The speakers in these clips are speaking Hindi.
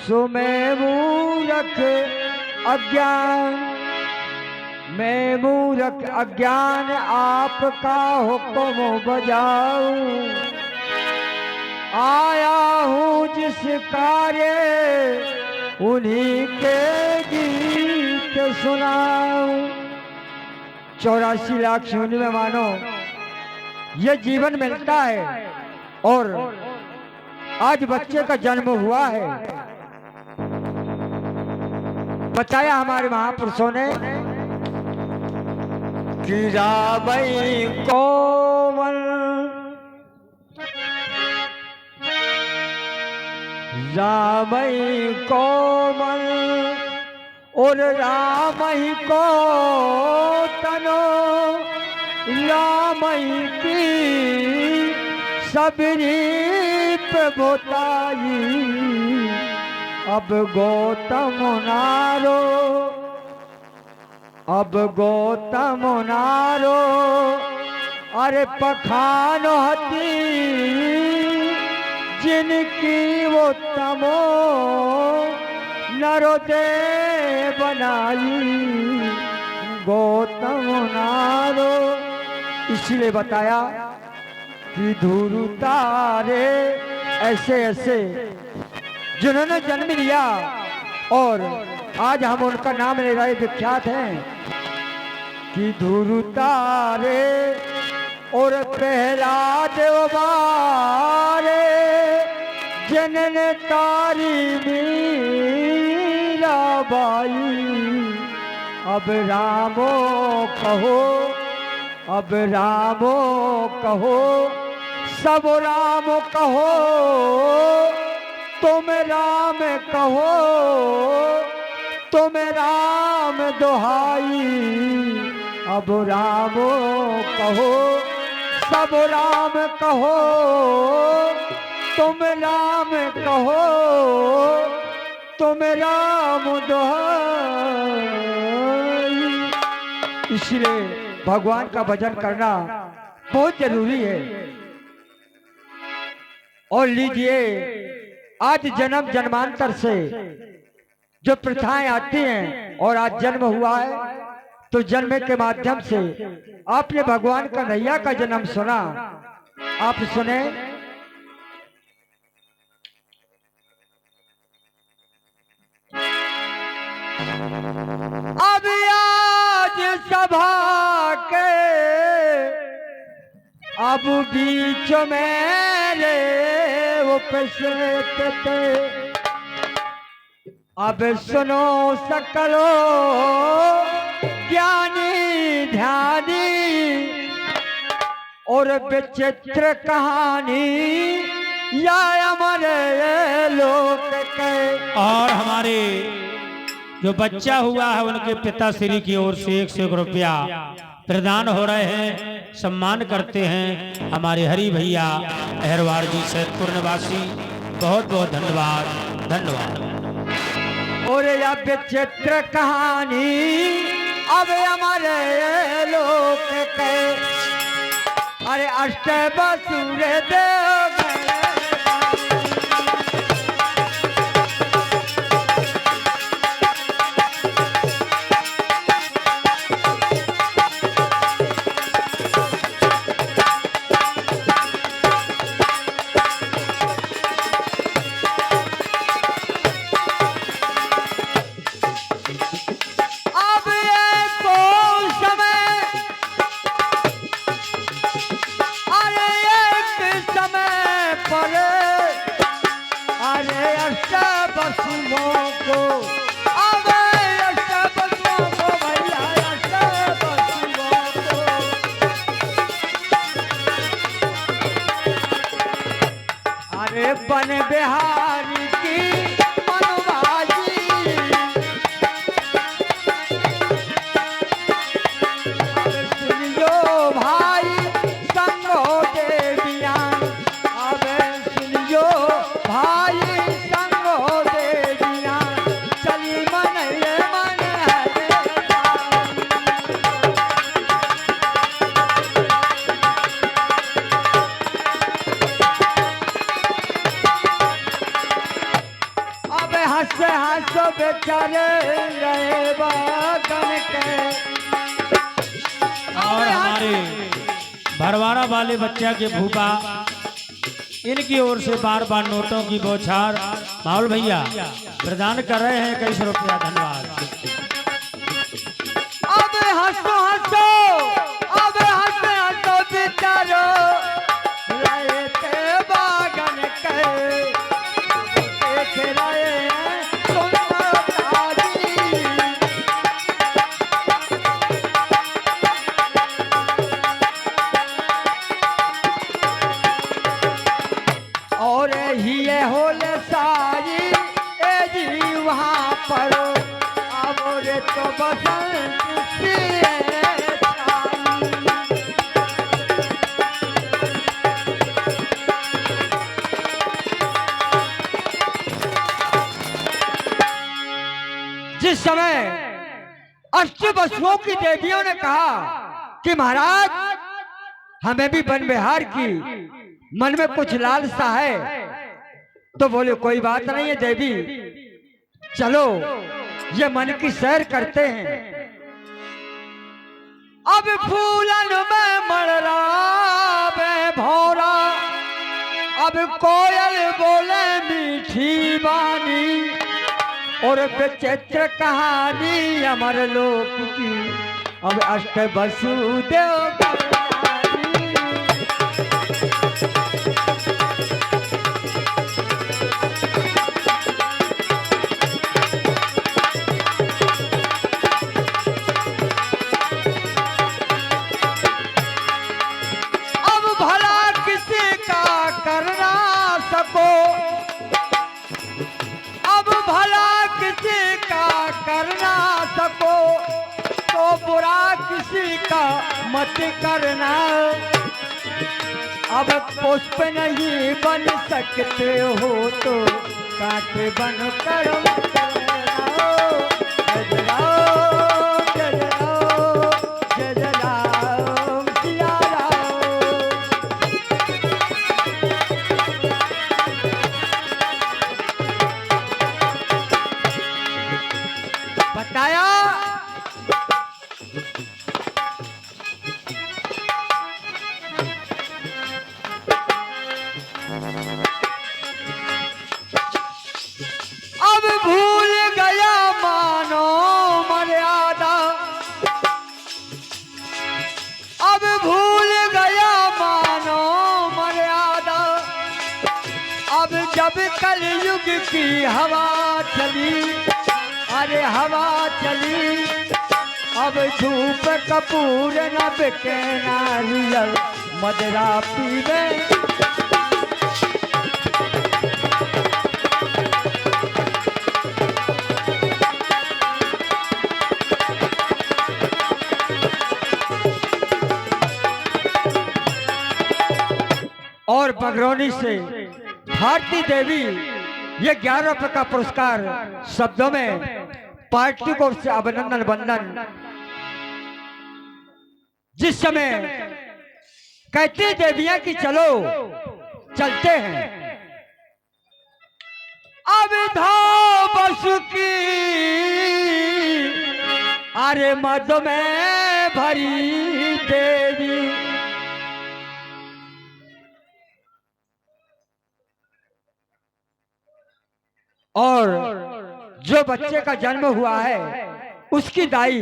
सो मैं मूर्ख अज्ञान, मैं मूर्ख अज्ञान आपका हुक्म बजाऊं। आया हूँ जिस कार्य उन्हीं के गीत सुनाऊं। 84 लाख शून्य में मानो ये जीवन मिलता है और आज बच्चे का जन्म हुआ है। बताया हमारे महापुरुषों ने कि रामई कोमल, रामई कोमल और रामई को तनो, रामई की सबरी प्रभुताई। अब गौतम नारो, अब गौतम नारो, अरे पखानो हती जिनकी वो तमो नरोदे बनाई। गौतम नारो इसलिए बताया कि धुरु तारे ऐसे ऐसे जिन्होंने जन्म लिया और आज हम उनका नाम ले रहे विख्यात हैं कि धुरु तारे और प्रहलाद बारे जनन तारी मीरा बाई। अब रामो कहो, अब रामो कहो, सब राम कहो, तुम राम कहो, तुम राम दुहाई। अब रामो कहो, सब राम कहो, तुम राम कहो, तुम राम दुहाई। इसलिए भगवान का भजन करना बहुत जरूरी है। और लीजिए आज जन्म जन्मांतर से जो प्रथाएं आती हैं और आज जन्म हुआ है तो जन्म के माध्यम से आपने भगवान का नैया का जन्म सुना। आप सुने अब आज सभा के अब बीच में रे उपस्थित, अब सुनो सकलो ज्ञानी ध्यानी और विचित्र कहानी या हमारे लोक के। और हमारे जो बच्चा हुआ है उनके पिताश्री की ओर से 100 रुपया प्रदान हो रहे हैं, सम्मान करते हैं हमारे हरि भैया अहरवार जी सैदपुर निवासी। बहुत बहुत धन्यवाद, धन्यवाद। और या विचित्र कहानी अब हमारे लोक के, अरे अष्ट बसुर देव बन बिहारी की मनवाजी। अब सुनियो भाई संगो देविया, अब सुनियो भाई संगो देविया, चली मन ये मन है। अब हंस हंस बेचारे रहे बागन के। और हमारे भरवाड़ा वाले बच्चा के भूपा, इनकी ओर से बार बार नोटों की बौछार माहौल भैया प्रदान कर रहे हैं, कई सौ रुपया। धन्यवाद। अब हंसो हंसो, अब हंस हंसो बेचारो रहे थे बागन के। देख रहे हैं सुंदरतारी, और ये होले सारी ए जी वहाँ पर। अब रे तो बसंत सी है छाई। जिस समय अष्टवसुओं की देवियों ने कहा कि महाराज हमें भी वन विहार की मन में कुछ लालसा है, तो बोले कोई बात नहीं है देवी, चलो ये मन की सैर करते हैं। अब फूलन में मड़रावे भौरा, अब कोयल बोले मीठी बानी, और विचित्र कहानी अमर लोक की अब अष्ट वसुदेव। तो बुरा किसी का मत करना, अब पुष्प नहीं बन सकते हो तो कांटे बन कर मत रहना। जय राम जय राम जय राम सिया राम। बताया अब भूल गया मानो मर्यादा, अब भूल गया मानो मर्यादा। अब जब कलयुग की हवा चली, अरे हवा चली, अब धूप कपूर न बिके नारियल मदरा पीवे। और बगरौनी से भारती देवी ये 11 रुपए का पुरस्कार शब्दों में पार्टी को से अभिनंदन वंदन। जिस समय कहती देवियां कि चलो चलते हैं, अब धाव बस की अरे मद में भरी देवी। और जो बच्चे का जन्म हुआ है उसकी दाई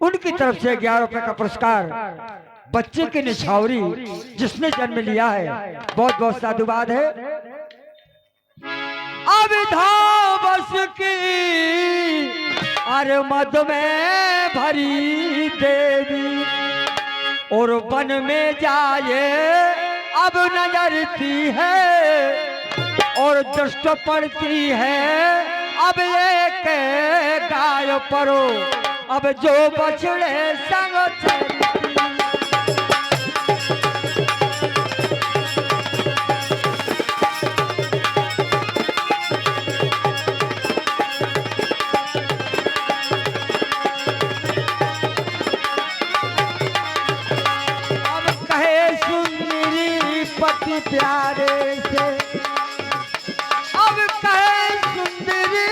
उनकी तरफ से 11 रुपए का पुरस्कार बच्चे की निछावरी जिसने जन्म लिया है, बहुत बहुत साधुवाद है। अब धाव बस की अरे मद में भरी देवी, और वन में जाए अब नजरती है, और दृष्ट पड़ती है अब एक गाय परो, अब जो बछड़े संग चलती। अब कहे सुंदरी पति प्यारे से, अब कहे सुंदरी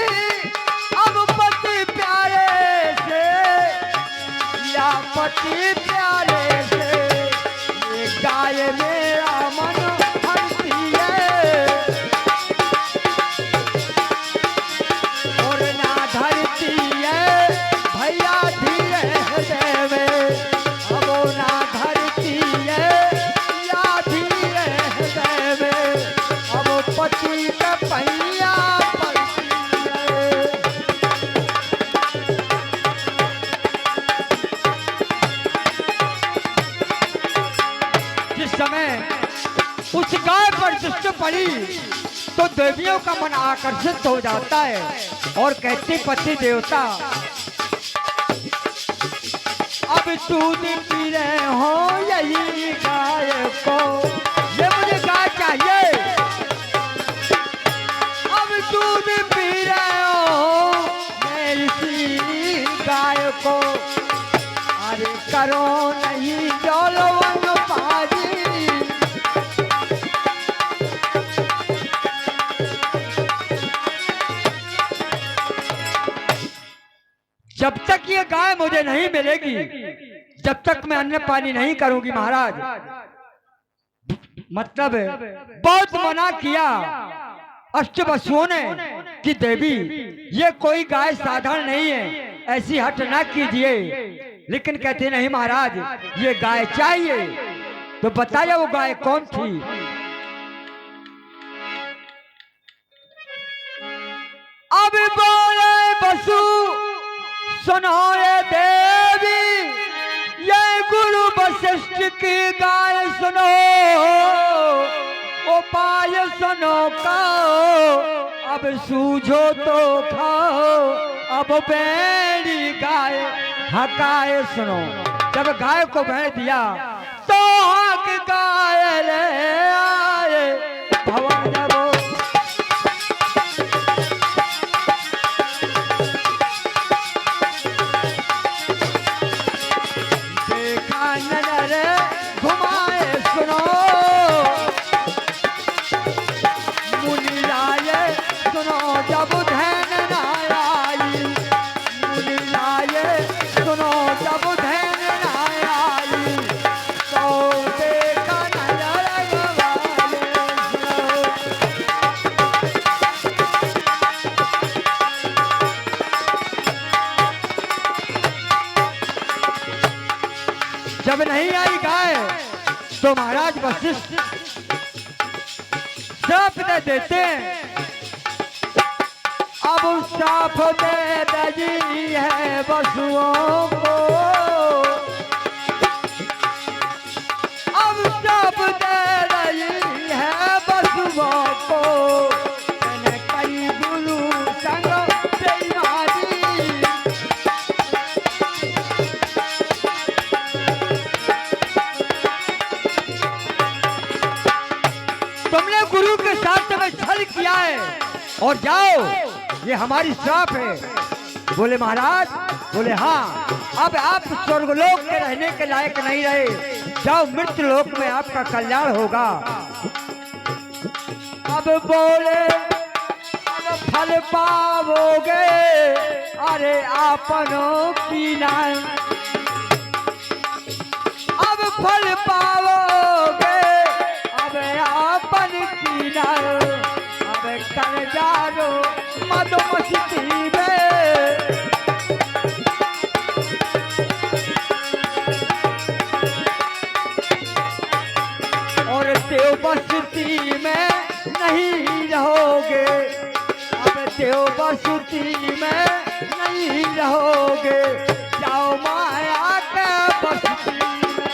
पड़ी तो देवियों का मन आकर्षित हो जाता है और कहते पति देवता अब दूध पी रहे हो यही गाय को, ये मुझे गाय चाहिए। अब दूध पी रहे हो मेरी गाय को, अरे करो नहीं जलवन पाजी। जब तक ये गाय मुझे नहीं मिलेगी, जब तक मैं अन्न पानी नहीं करूंगी महाराज। मतलब बहुत मना किया अष्टवसुओं ने कि देवी ये कोई गाय साधारण नहीं है, ऐसी हट ना कीजिए। लेकिन कहते नहीं महाराज ये गाय चाहिए। तो बताया वो गाय कौन थी। अब बोले बसु सुनो ये देवी, ये गुरु वशिष्ठ की गाय सुनो, उपाय सुनो खाओ, अब सूझो तो खाओ, अब बेड़ी गाय हकाए सुनो। जब गाय को भेड़ दिया तो हक गाय ले आए भवन जबो। देखा नजर घुमाए सुनो, मुनि आए सुनो जब धैन ना आई, मुनि आए सुनो जब धैन ना आई, तो देखा नजर घुमाए सुनो। जब नहीं आई गाय तो महाराज वशिष्ठ श्राप दे देते हैं। अब श्राप दे दजी है वसुओं को, अब श्राप दे दजी है वसुओं को, मैंने कई गुरु संग बेईमानी। तुमने गुरु के साथ में छल किया है और जाओ, ये हमारी श्राप है। बोले महाराज, बोले हाँ, अब आप स्वर्गलोक में रहने के लायक नहीं रहे, जाओ मृत्यु लोक में आपका कल्याण होगा। अब बोले अब फल पाओगे, अरे आपनों की ना, अब फल पाओगे अब आपन की ना, अब कर जारो मधुमस्ती में। और देव बस्ती में नहीं रहोगे, अब देव बस्ती में नहीं रहोगे, जाओ माया के बस्ती में।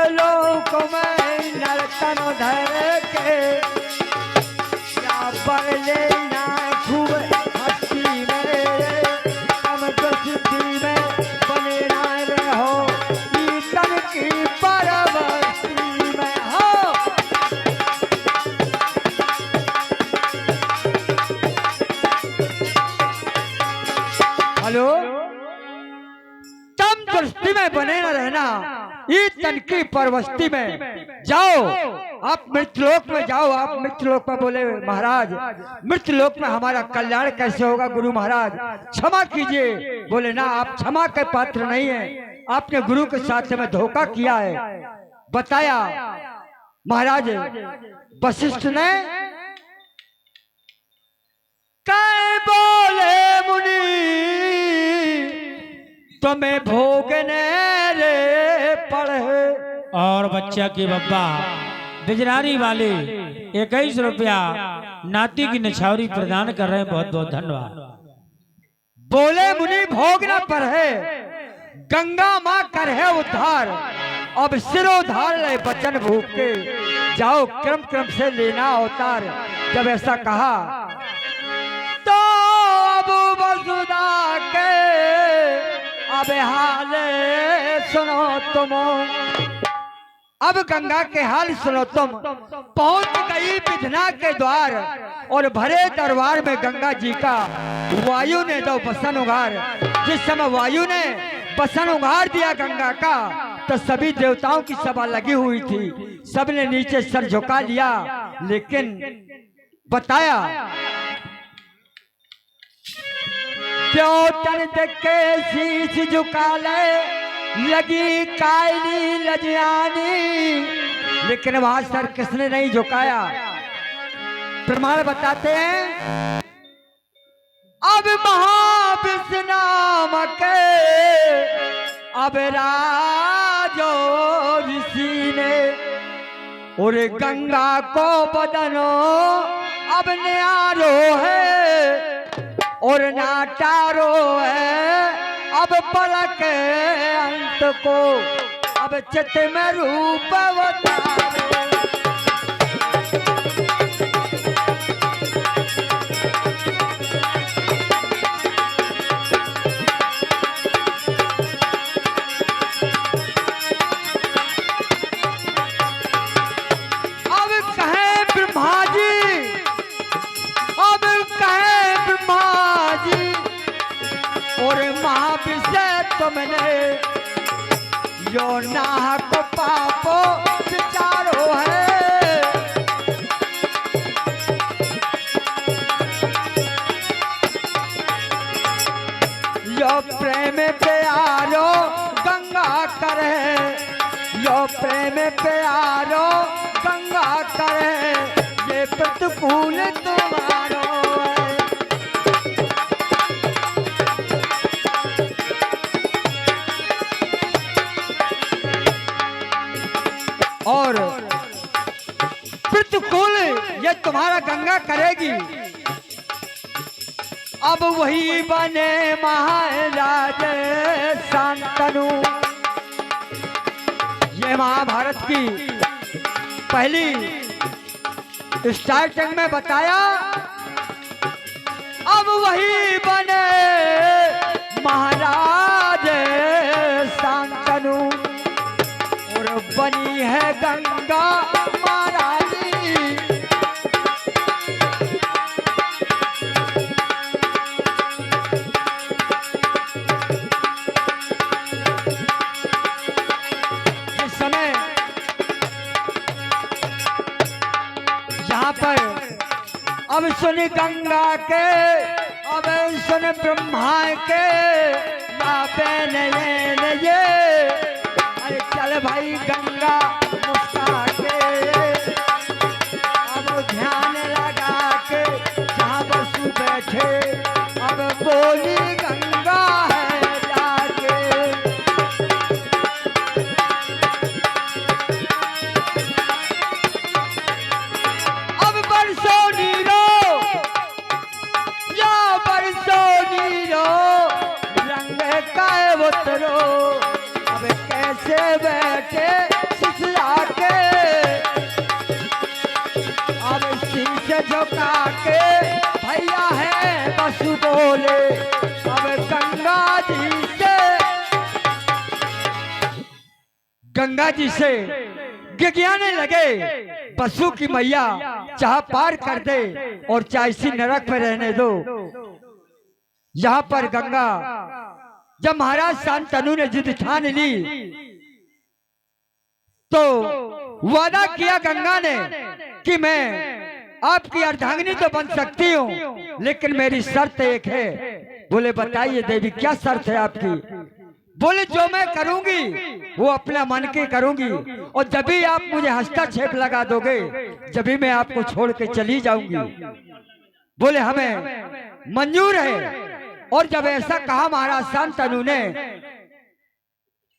लोक में नर्तन धर के या पर लेना खूब हस्ती में, हम दोस्ती में बने ना रहो, कीर्तन की परवस्ती में हो। हेलो, तम दोस्ती में बने ना रहना, कीर्तन की परवस्ती में जाओ। आप मृत्युलोक में जाओ। आप मृत्युलोक में बोले महाराज मृत्युलोक में हमारा कल्याण कैसे होगा गुरु महाराज, क्षमा कीजिए। बोले ना, आप क्षमा के पात्र नहीं हैं, आपने गुरु के साथ में धोखा किया है। बताया महाराज वशिष्ठ ने, कै बोले मुनि तुम्हें भोगने रे पड़े। और बच्चा की बब्बा बिजरारी वाले 21 रुपया नाती की निछावरी प्रदान कर रहे हैं, बहुत बहुत धन्यवाद। बोले मुनि भोग न पर है, गंगा माँ कर है उद्धार। अब सिरोधार ले बचन भूख के, जाओ क्रम क्रम से लेना अवतार। जब ऐसा कहा तो अब वसुधा के अब हाल सुनो तुम। अब गंगा के हाल सुनो तुम। पहुंच गई विधना के द्वार, और भरे दरबार में गंगा जी का वायु ने दो बसन उघार। जिस समय वायु ने बसन उघार दिया गंगा का, तो सभी देवताओं की सभा लगी हुई थी। सबने नीचे सर झुका लिया, लेकिन बताया त्योतन के शीश झुका ले, लगी कायली लजियानी, लेकिन वहां सर किसने नहीं झुकाया। प्रमाण बताते हैं, अब महाविष्णु नाम के अब राजो ऋषि ने, और गंगा को बदनो अब न्यारो है, और नाटारो है अब पलक अंत को, अब चित में रूप अवतारे। अब कहे ब्रह्मा जी, अब कहे ब्रह्मा जी, और महाविषय तुमने यो नाहक पापो विचारो है। यो प्रेम प्यारो गंगा करे, यो प्रेम प्यारो गंगा करे, ये प्रतिकूल तुम्हारो है। और प्रतिकूल ये तुम्हारा गंगा करेगी। अब वही बने महाराज शांतनु। ये महाभारत की पहली स्टार्टिंग में बताया, अब वही बने महाराज शांतनु, और बनी है गंगा महारानी। इस समय यहाँ पर अब सुन गंगा के, अब सुन ब्रह्मा के, ये अरे चल भाई गंगा मुस्का के, अब ध्यान लगा के जहाँ बसु बैठे, अब बोली गंगा है जाके। अब बरसो नीरो, या बरसो नीरो, रंग का उतरो, अब कैसे बैठे सिसला के, अब शीश झुका के भैया है बसु बोले, अब गंगा जी से गिगियाने लगे। बसु की मैया चाह पार कर दे और चाहे इसी नरक में रहने दो। यहाँ पर गंगा, जब महाराज शांतनु ने जिद ठान ली तो वादा किया गंगा ने कि मैं आपकी अर्धांगिनी तो बन सकती हूँ, लेकिन मेरी शर्त एक है। बोले बताइए देवी क्या शर्त है आपकी? बोले जो मैं करूंगी वो अपना मन के करूंगी, और जब भी आप मुझे हस्तक्षेप लगा दोगे जब भी मैं आपको छोड़ के चली जाऊंगी। बोले हमें मंजूर है। और जब ऐसा कहा महाराज शांतनु ने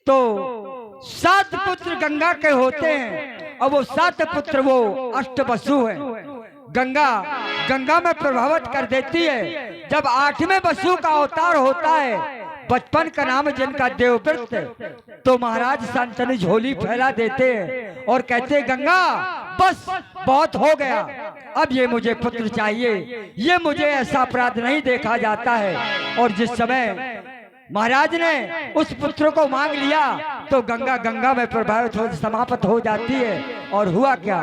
तो 7 पुत्र गंगा के होते हैं, और वो 7 पुत्र वो अष्टवसु हैं। गंगा में प्रभावित कर देती है। जब 8वें बसु का अवतार होता है, बचपन का नाम जिनका देवव्रत, तो महाराज शांतनु झोली फैला देते हैं और कहते गंगा बस बहुत हो गया, अब ये मुझे पुत्र चाहिए, ये मुझे ऐसा अपराध नहीं देखा जाता है। और जिस समय महाराज ने उस पुत्र को मांग लिया तो गंगा गंगा में प्रभावित हो समाप्त हो जाती है। और हुआ क्या,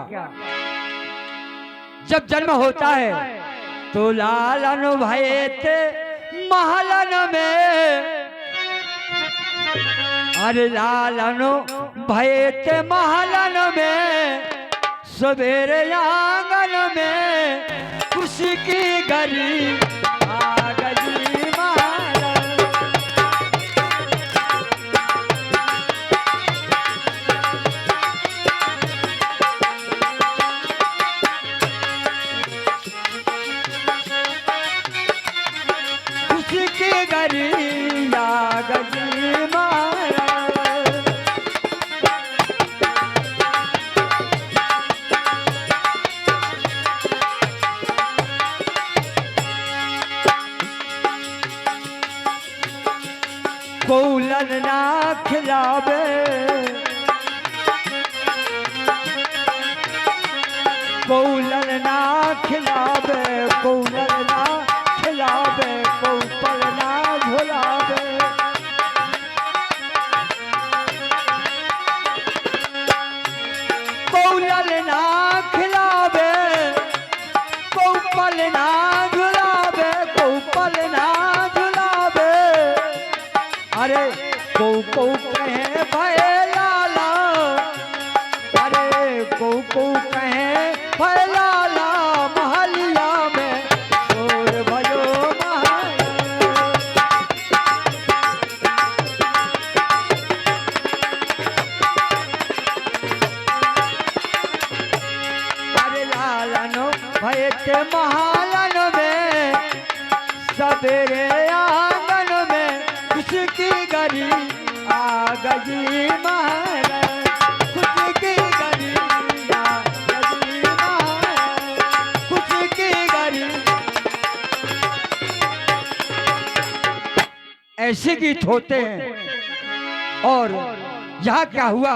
जब जन्म होता है तो लालन भये थे महलन में, अरे लालन भये थे महलन में, सवेरे आंगन में खुशी की घड़ी आ गई महाराज। खुशी की घड़ी आ गई महाराज। कौलन ना खिलावे, कौलन ना खिलावे, कौलन ना खिलावे, कौपल ना झुलावे। कौलन ना खिलावे, कौपल ना झुलावे, कौपल ना झुलावे। अरे कौ कौ कहे भय लाला, अरे कौ कौ कहे भय लाला, महलिया में शोर भयो महाराज। अरे लालन भय ते महालन में, सवेरे आंगन में खुशी की घड़ी आ गई महाराज। खुशी की घड़ी आ गई महाराज, खुशी की घड़ी। ऐसे गीत होते हैं। और यहाँ क्या हुआ,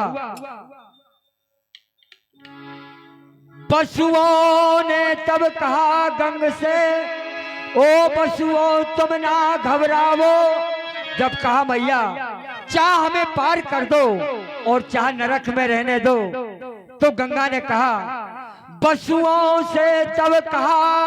पशुओं ने तब कहा गंग से, ओ पशुओं तुम ना घबराओ। जब कहा मैया चाह हमें पार कर दो और चाह नरक में रहने दो, तो गंगा ने कहा पशुओं से तब कहा